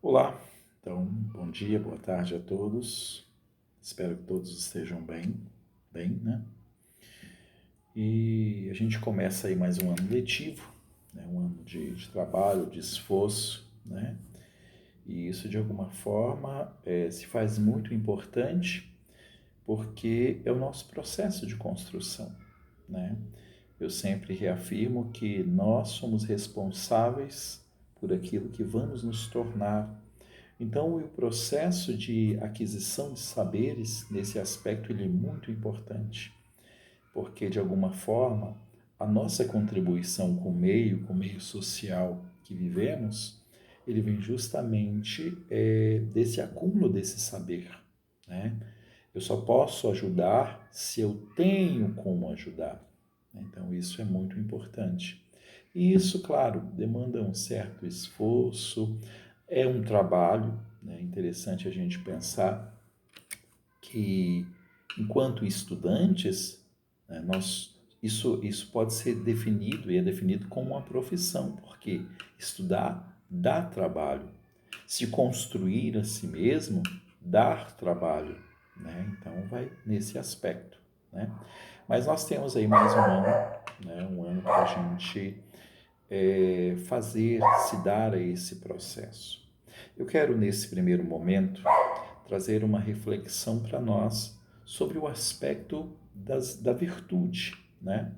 Olá, então, bom dia, boa tarde a todos. Espero que todos estejam bem, né? E a gente começa aí mais um ano letivo, né? Um ano de trabalho, de esforço, né? E isso, de alguma forma, se faz muito importante porque é o nosso processo de construção, né? Eu sempre reafirmo que nós somos responsáveis por aquilo que vamos nos tornar. Então, o processo de aquisição de saberes, nesse aspecto, ele é muito importante, porque, de alguma forma, a nossa contribuição com o meio social que vivemos, ele vem justamente desse acúmulo desse saber, né? Eu só posso ajudar se eu tenho como ajudar. Então, isso é muito importante. E isso, claro, demanda um certo esforço, é um trabalho, né? É interessante a gente pensar que, enquanto estudantes, né, isso pode ser definido, e é definido como uma profissão, porque estudar dá trabalho. Se construir a si mesmo, dar trabalho, né? Então, vai nesse aspecto, né? Mas nós temos aí mais um ano, né? Um ano para a gente fazer, se dar a esse processo. Eu quero, nesse primeiro momento, trazer uma reflexão para nós sobre o aspecto da virtude, né?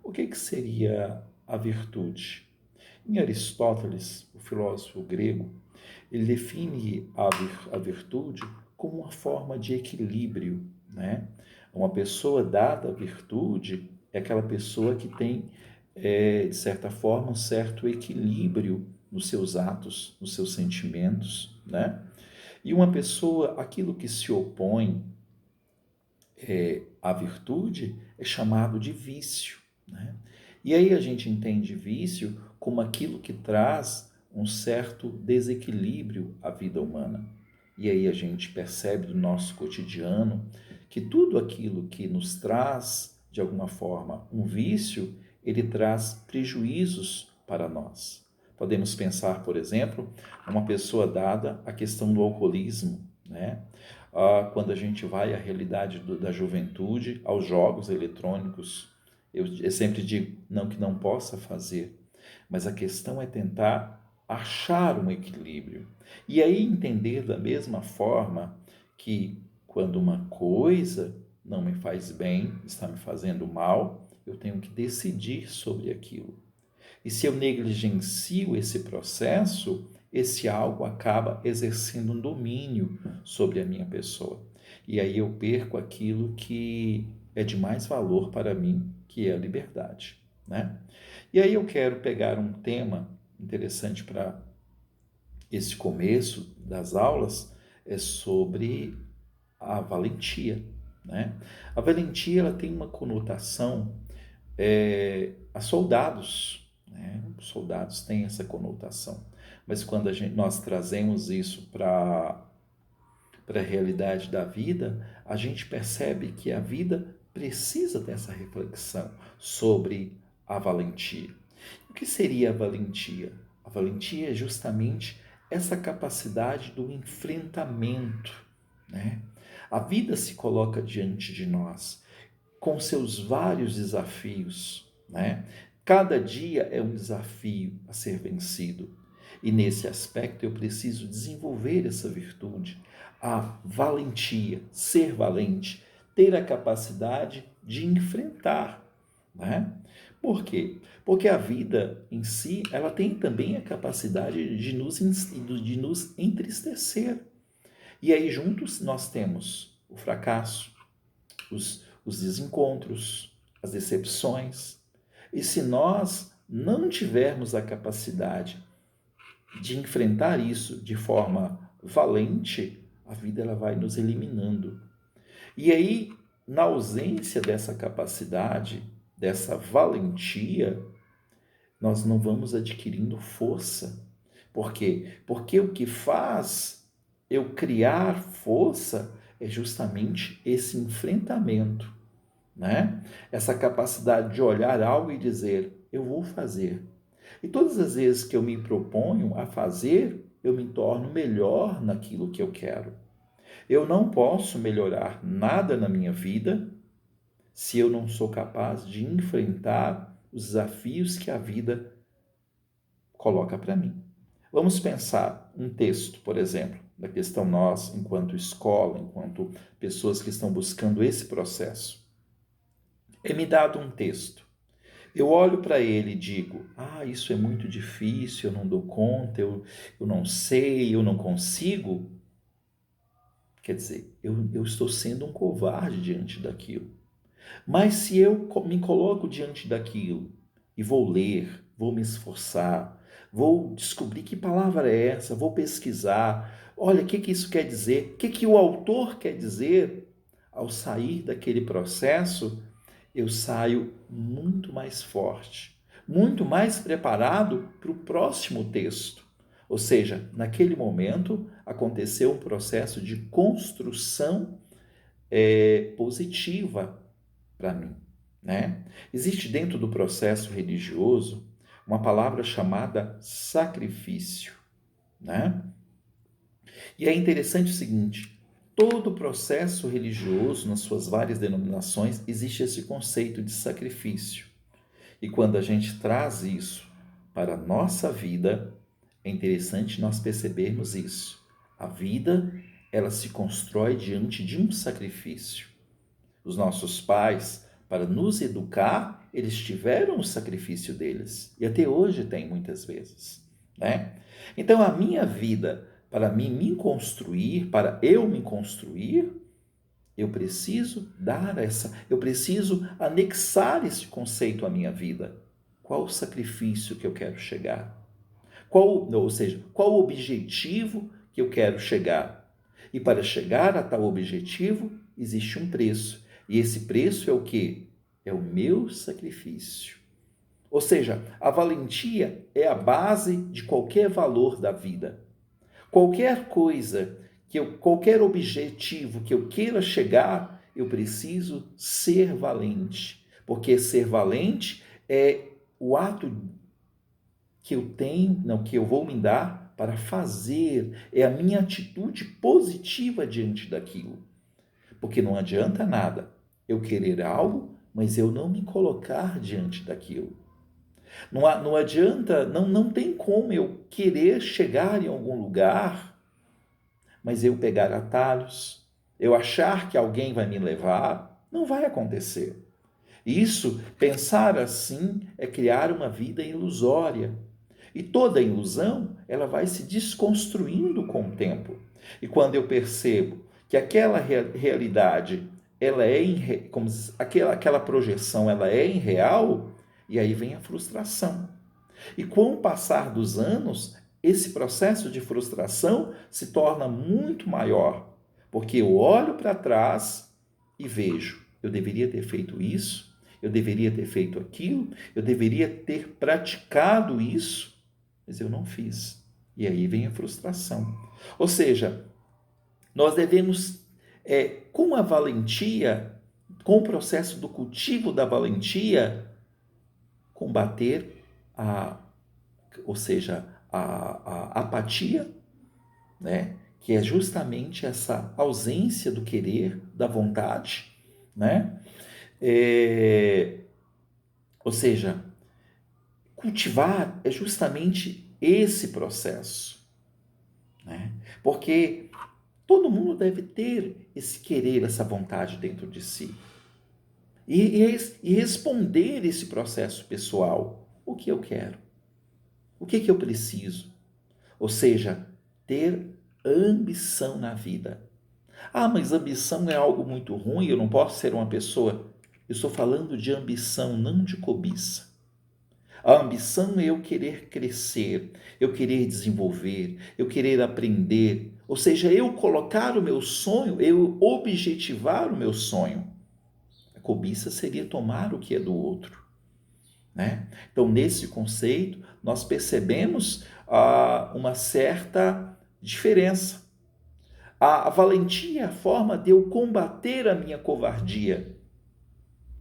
O que seria a virtude? Em Aristóteles, o filósofo grego, ele define a virtude como uma forma de equilíbrio, né? Uma pessoa dada a virtude é aquela pessoa que tem, de certa forma, um certo equilíbrio nos seus atos, nos seus sentimentos, né? E uma pessoa, aquilo que se opõe à virtude é chamado de vício, né? E aí a gente entende vício como aquilo que traz um certo desequilíbrio à vida humana. E aí a gente percebe do nosso cotidiano que tudo aquilo que nos traz, de alguma forma, um vício, ele traz prejuízos para nós. Podemos pensar, por exemplo, uma pessoa dada à questão do alcoolismo, né? Quando a gente vai à realidade da juventude, aos jogos eletrônicos, eu sempre digo, não que não possa fazer, mas a questão é tentar achar um equilíbrio. E aí entender da mesma forma que quando uma coisa não me faz bem, está me fazendo mal, eu tenho que decidir sobre aquilo. E se eu negligencio esse processo, esse algo acaba exercendo um domínio sobre a minha pessoa. E aí eu perco aquilo que é de mais valor para mim, que é a liberdade, né? E aí eu quero pegar um tema interessante para esse começo das aulas, é sobre a valentia, né? A valentia, ela tem uma conotação a soldados, né? Os soldados têm essa conotação, mas quando nós trazemos isso para a realidade da vida, a gente percebe que a vida precisa dessa reflexão sobre a valentia. O que seria a valentia? A valentia é justamente essa capacidade do enfrentamento, né? A vida se coloca diante de nós com seus vários desafios, né? Cada dia é um desafio a ser vencido. E nesse aspecto eu preciso desenvolver essa virtude, a valentia, ser valente, ter a capacidade de enfrentar, né? Por quê? Porque a vida em si, ela tem também a capacidade de nos entristecer. E aí juntos nós temos o fracasso, os desencontros, as decepções. E se nós não tivermos a capacidade de enfrentar isso de forma valente, a vida ela vai nos eliminando. E aí, na ausência dessa capacidade, dessa valentia, nós não vamos adquirindo força. Por quê? Porque o que faz eu criar força é justamente esse enfrentamento, né? Essa capacidade de olhar algo e dizer, eu vou fazer. E todas as vezes que eu me proponho a fazer, eu me torno melhor naquilo que eu quero. Eu não posso melhorar nada na minha vida se eu não sou capaz de enfrentar os desafios que a vida coloca para mim. Vamos pensar um texto, por exemplo, da questão nós, enquanto escola, enquanto pessoas que estão buscando esse processo. É-me dado um texto. Eu olho para ele e digo, isso é muito difícil, eu não dou conta, eu não sei, eu não consigo. Quer dizer, eu estou sendo um covarde diante daquilo. Mas se eu me coloco diante daquilo e vou ler, vou me esforçar, vou descobrir que palavra é essa, vou pesquisar, olha, o que isso quer dizer, o que o autor quer dizer, ao sair daquele processo, eu saio muito mais forte, muito mais preparado para o próximo texto. Ou seja, naquele momento aconteceu um processo de construção positiva para mim, né? Existe dentro do processo religioso uma palavra chamada sacrifício, né? E é interessante o seguinte, todo processo religioso, nas suas várias denominações, existe esse conceito de sacrifício. E quando a gente traz isso para a nossa vida, é interessante nós percebermos isso. A vida, ela se constrói diante de um sacrifício. Os nossos pais, para nos educar, eles tiveram o sacrifício deles. E até hoje tem, muitas vezes, né? Então, a minha vida, para mim me construir, para eu me construir, eu preciso eu preciso anexar esse conceito à minha vida. Qual o sacrifício que eu quero chegar? Qual o objetivo que eu quero chegar? E para chegar a tal objetivo, existe um preço. E esse preço é o quê? É o meu sacrifício. Ou seja, a valentia é a base de qualquer valor da vida. Qualquer coisa, qualquer objetivo que eu queira chegar, eu preciso ser valente. Porque ser valente é o ato que eu tenho, que eu vou me dar para fazer, é a minha atitude positiva diante daquilo. Porque não adianta nada eu querer algo, mas eu não me colocar diante daquilo. Não adianta, não tem como eu querer chegar em algum lugar, mas eu pegar atalhos, eu achar que alguém vai me levar, não vai acontecer. Isso, pensar assim, é criar uma vida ilusória. E toda ilusão, ela vai se desconstruindo com o tempo. E quando eu percebo que aquela realidade, ela é como aquela projeção, ela é irreal, e aí vem a frustração. E com o passar dos anos, esse processo de frustração se torna muito maior, porque eu olho para trás e vejo, eu deveria ter feito isso, eu deveria ter feito aquilo, eu deveria ter praticado isso, mas eu não fiz. E aí vem a frustração. Ou seja, nós devemos, com a valentia, com o processo do cultivo da valentia, combater a apatia, né? Que é justamente essa ausência do querer, da vontade, né? Ou seja, cultivar é justamente esse processo, né? Porque todo mundo deve ter esse querer, essa vontade dentro de si. E responder esse processo pessoal. O que eu quero? O que eu preciso? Ou seja, ter ambição na vida. Mas ambição é algo muito ruim, eu não posso ser uma pessoa... Eu estou falando de ambição, não de cobiça. A ambição é eu querer crescer, eu querer desenvolver, eu querer aprender. Ou seja, eu colocar o meu sonho, eu objetivar o meu sonho. A cobiça seria tomar o que é do outro, né? Então, nesse conceito, nós percebemos uma certa diferença. A valentia é a forma de eu combater a minha covardia,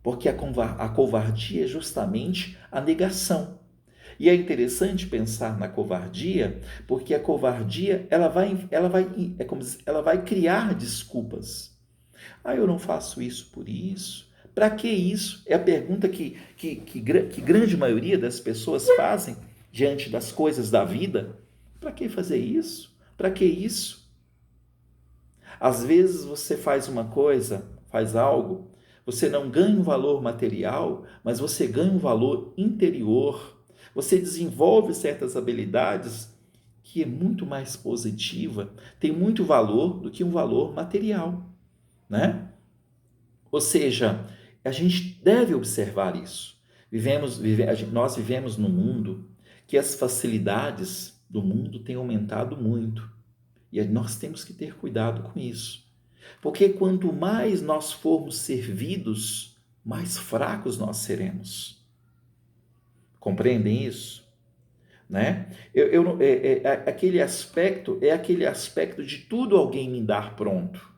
porque a covardia é justamente a negação. E é interessante pensar na covardia, porque a covardia, ela vai criar desculpas. Eu não faço isso por isso. Para que isso? É a pergunta que grande maioria das pessoas fazem diante das coisas da vida. Para que fazer isso? Para que isso? Às vezes você faz uma coisa, faz algo, você não ganha um valor material, mas você ganha um valor interior. Você desenvolve certas habilidades que é muito mais positiva, tem muito valor do que um valor material, né? Ou seja, a gente deve observar isso. Nós vivemos num mundo que as facilidades do mundo têm aumentado muito. E nós temos que ter cuidado com isso. Porque quanto mais nós formos servidos, mais fracos nós seremos. Compreendem isso? Né? Aquele aspecto é aquele aspecto de tudo alguém me dar pronto.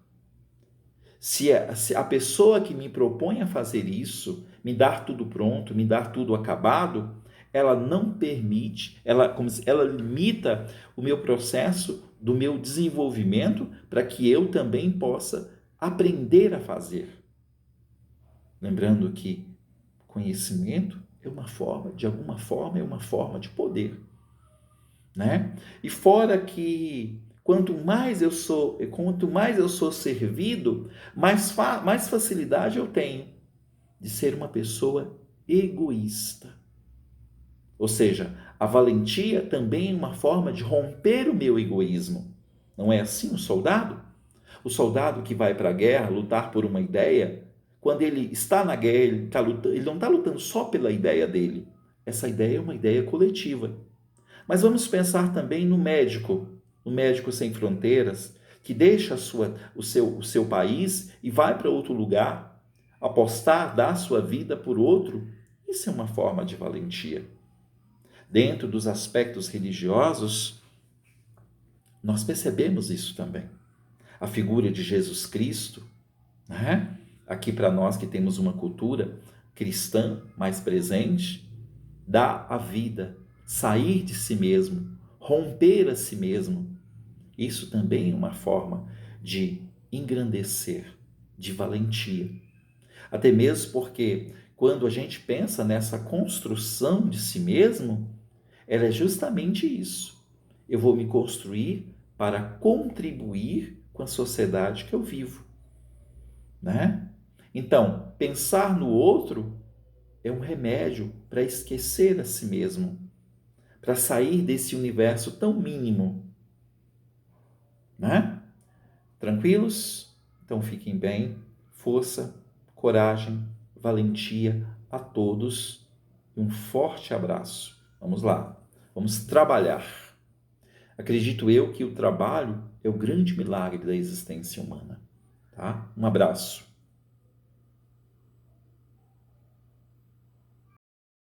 Se a pessoa que me propõe a fazer isso, me dar tudo pronto, me dar tudo acabado, ela não permite, ela limita o meu processo do meu desenvolvimento para que eu também possa aprender a fazer. Lembrando que conhecimento é uma forma, de alguma forma, é uma forma de poder, né? E fora que quanto mais eu sou servido, mais facilidade eu tenho de ser uma pessoa egoísta. Ou seja, a valentia também é uma forma de romper o meu egoísmo. Não é assim o soldado? O soldado que vai para a guerra lutar por uma ideia, quando ele está na guerra, ele não está lutando só pela ideia dele. Essa ideia é uma ideia coletiva. Mas vamos pensar também no Médico Sem Fronteiras, que deixa o seu país e vai para outro lugar, apostar, dar sua vida por outro. Isso é uma forma de valentia. Dentro dos aspectos religiosos, nós percebemos isso também. A figura de Jesus Cristo, né? Aqui para nós que temos uma cultura cristã mais presente, dá a vida, sair de si mesmo, romper a si mesmo. Isso também é uma forma de engrandecer, de valentia. Até mesmo porque quando a gente pensa nessa construção de si mesmo, ela é justamente isso. Eu vou me construir para contribuir com a sociedade que eu vivo, né? Então, pensar no outro é um remédio para esquecer a si mesmo, para sair desse universo tão mínimo, né? Tranquilos? Então fiquem bem, força, coragem, valentia a todos e um forte abraço. Vamos lá, vamos trabalhar. Acredito eu que o trabalho é o grande milagre da existência humana, tá? Um abraço.